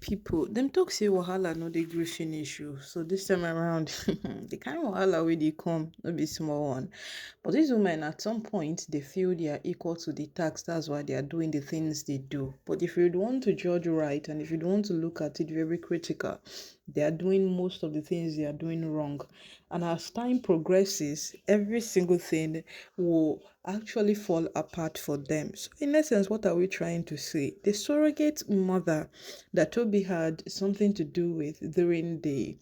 People them talk say wahala no dey gree finish o. So this time around, the kind wahala wey dey come no be small one. But these women at some point they feel they are equal to the task. That's why they are doing the things they do. But if you want to judge right and if you want to look at it very critical, they are doing most of the things they are doing wrong. And as time progresses, every single thing will actually fall apart for them. So, in essence, what are we trying to say? The surrogate mother that Toby had something to do with during the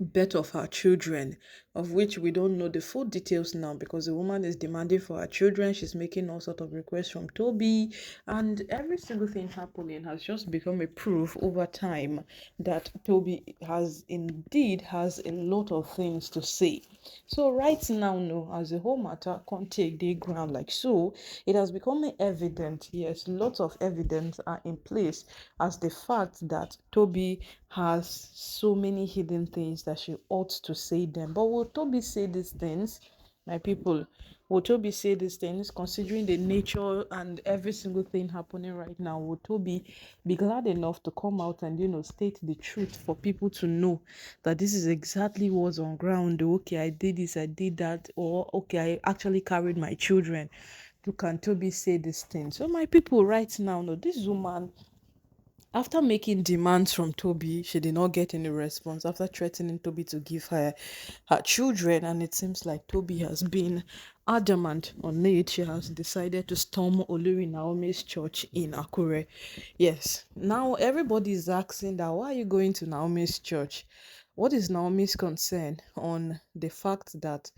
birth of her children, of which we don't know the full details now because the woman is demanding for her children. She's making all sort of requests from Toby, and every single thing happening has just become a proof over time that Toby has a lot of things to say. So right now, no, as the whole matter can't take the ground like so, it has become evident. Yes, lots of evidence are in place as the fact that Toby has so many hidden things that she ought to say them. But will Toby say these things? My people, will Toby say these things considering the nature and every single thing happening right now? Will Toby be glad enough to come out and state the truth for people to know that this is exactly what's on ground? Okay, I did this, I did that, or okay, I actually carried my children. Can Toby say this thing? So my people right now, no, this woman, after making demands from Toby, she did not get any response after threatening Toby to give her children, and it seems like Toby has been adamant on it. She has decided to storm Olori Naomi's church in Akure. Yes, now everybody is asking that why are you going to Naomi's church? What is Naomi's concern on the fact that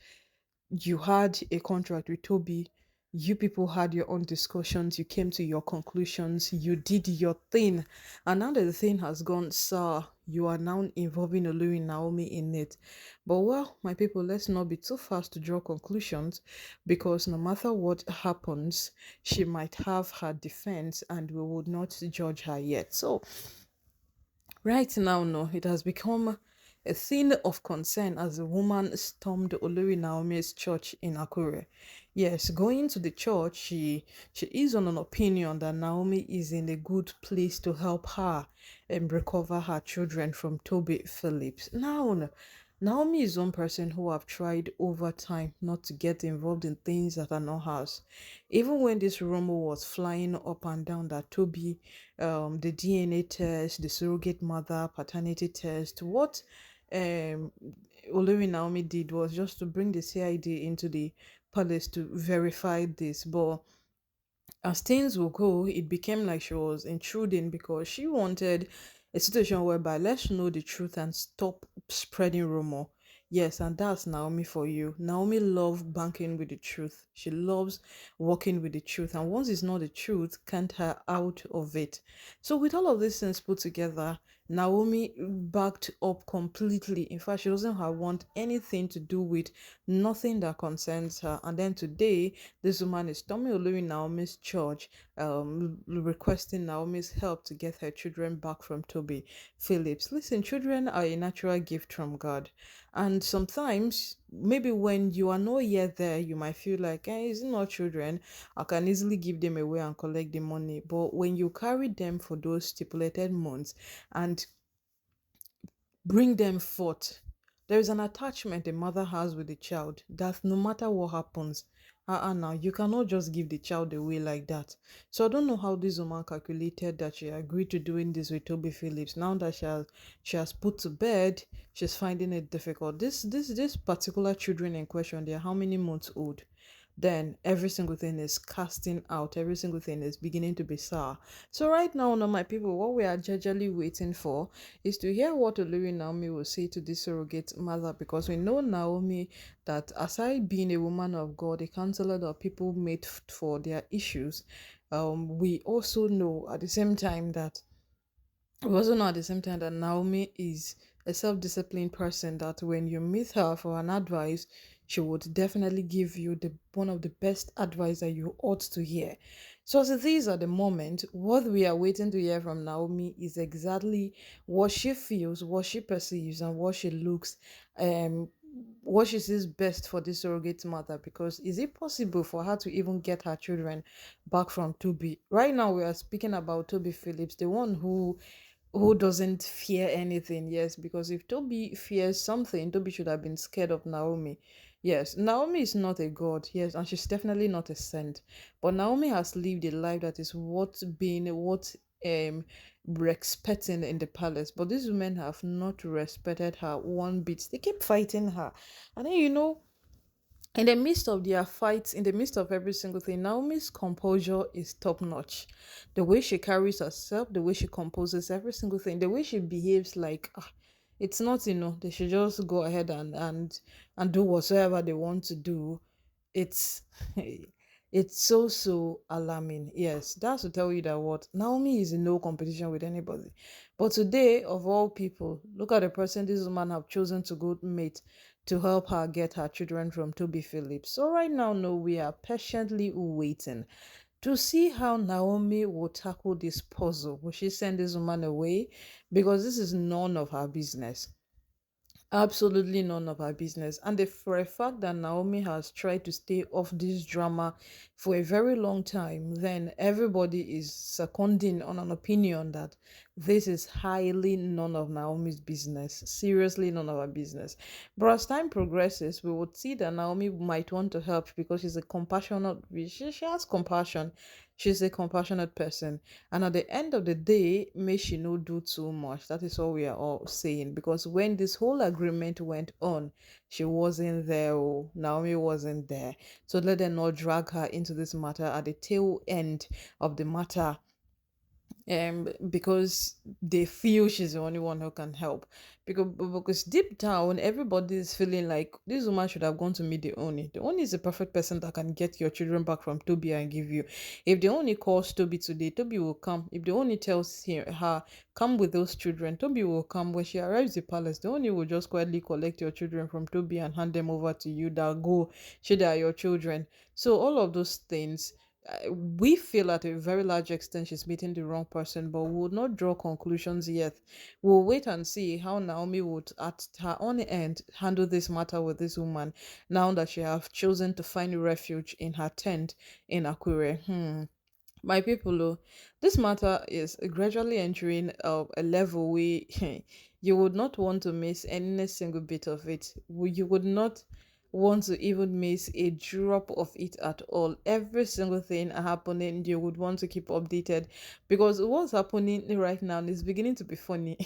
you had a contract with Toby, you people had your own discussions, you came to your conclusions, you did your thing, and now that the thing has gone sour, you are now involving Olori Naomi in it. But well, my people, let's not be too fast to draw conclusions because no matter what happens, she might have her defense and we would not judge her yet. So right now, no, it has become a thing of concern as a woman stormed Olori Naomi's church in Akure. Yes, going to the church, she is on an opinion that Naomi is in a good place to help her and recover her children from Toby Phillips. Now, no, Naomi is one person who have tried over time not to get involved in things that are not hers. Even when this rumor was flying up and down that Toby, the DNA test, the surrogate mother, paternity test, what Olori Naomi did was just to bring the CID into the palace to verify this. But as things will go, it became like she was intruding because she wanted a situation whereby let's know the truth and stop spreading rumor. Yes, and that's Naomi for you. Naomi loves banking with the truth. She loves working with the truth. And once it's not the truth, can't her out of it. So with all of these things put together, Naomi backed up completely. In fact, she doesn't have want anything to do with nothing that concerns her. And then today, this woman is storming Olori Naomi's church, requesting Naomi's help to get her children back from Toby Phillips. Listen, children are a natural gift from God. And sometimes, maybe when you are not yet there, you might feel like, it's not children. I can easily give them away and collect the money. But when you carry them for those stipulated months and bring them forth. There is an attachment a mother has with the child that no matter what happens, now you cannot just give the child away like that. So I don't know how this woman calculated that she agreed to doing this with Toby Phillips. Now that she has put to bed, she's finding it difficult. This particular children in question, they're how many months old? Then every single thing is casting out, every single thing is beginning to be sour. So right now, my people, what we are gingerly waiting for is to hear what Olori Naomi will say to this surrogate mother, because we know Naomi that aside being a woman of God, a counselor that people made for their issues, we also know at the same time that Naomi is a self-disciplined person that when you meet her for an advice, she would definitely give you the one of the best advice that you ought to hear. So as it is at the moment, what we are waiting to hear from Naomi is exactly what she feels, what she perceives, and what she looks what she sees best for this surrogate mother, because is it possible for her to even get her children back from Toby? Right now we are speaking about Toby Phillips, the one who doesn't fear anything. Yes, because if Toby fears something, Toby should have been scared of Naomi. Yes, Naomi is not a god, yes, and she's definitely not a saint. But Naomi has lived a life that is what we're expecting in the palace. But these women have not respected her one bit. They keep fighting her. And then in the midst of their fights, in the midst of every single thing, Naomi's composure is top notch. The way she carries herself, the way she composes every single thing, the way she behaves, like it's not, they should just go ahead and do whatsoever they want to do. It's it's so alarming. Yes, that's to tell you that what Naomi is in no competition with anybody. But today, of all people, look at the person this woman have chosen to go mate to help her get her children from Toby Phillips. So right now, no, we are patiently waiting to see how Naomi will tackle this puzzle. Will she send this woman away? Because this is none of her business. Absolutely none of her business. And for a fact that Naomi has tried to stay off this drama for a very long time, then everybody is seconding on an opinion that this is highly none of Naomi's business. Seriously, none of her business. But as time progresses, we would see that Naomi might want to help because she's a compassionate, she has compassion. She's a compassionate person. And at the end of the day, may she not do too much. That is all we are all saying. Because when this whole agreement went on, she wasn't there. Oh, Naomi wasn't there. So let them not drag her into this matter at the tail end of the matter, because they feel she's the only one who can help. Because deep down everybody is feeling like this woman should have gone to meet the Oni. The Oni is the perfect person that can get your children back from Toby and give you. If the Oni calls Toby today, Toby will come. If the Oni tells her come with those children, Toby will come. When she arrives the palace, the Oni will just quietly collect your children from Toby and hand them over to you. That go, she they are your children. So all of those things, we feel at a very large extent she's meeting the wrong person, but we would not draw conclusions yet. We'll wait and see how Naomi would, at her own end, handle this matter with this woman now that she have chosen to find refuge in her tent in Akure. My people, oh, this matter is gradually entering a level where you would not want to miss any single bit of it. You would not want to even miss a drop of it at all. Every single thing happening, you would want to keep updated, because what's happening right now is beginning to be funny.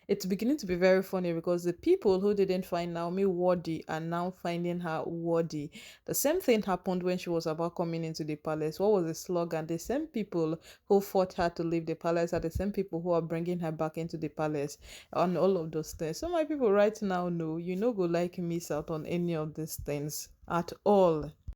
It's beginning to be very funny because the people who didn't find Naomi worthy are now finding her worthy. The same thing happened when she was about coming into the palace. What was the slogan? The same people who fought her to leave the palace are the same people who are bringing her back into the palace, and all of those things. So my people right now know, you know, go like miss out on any of these things at all.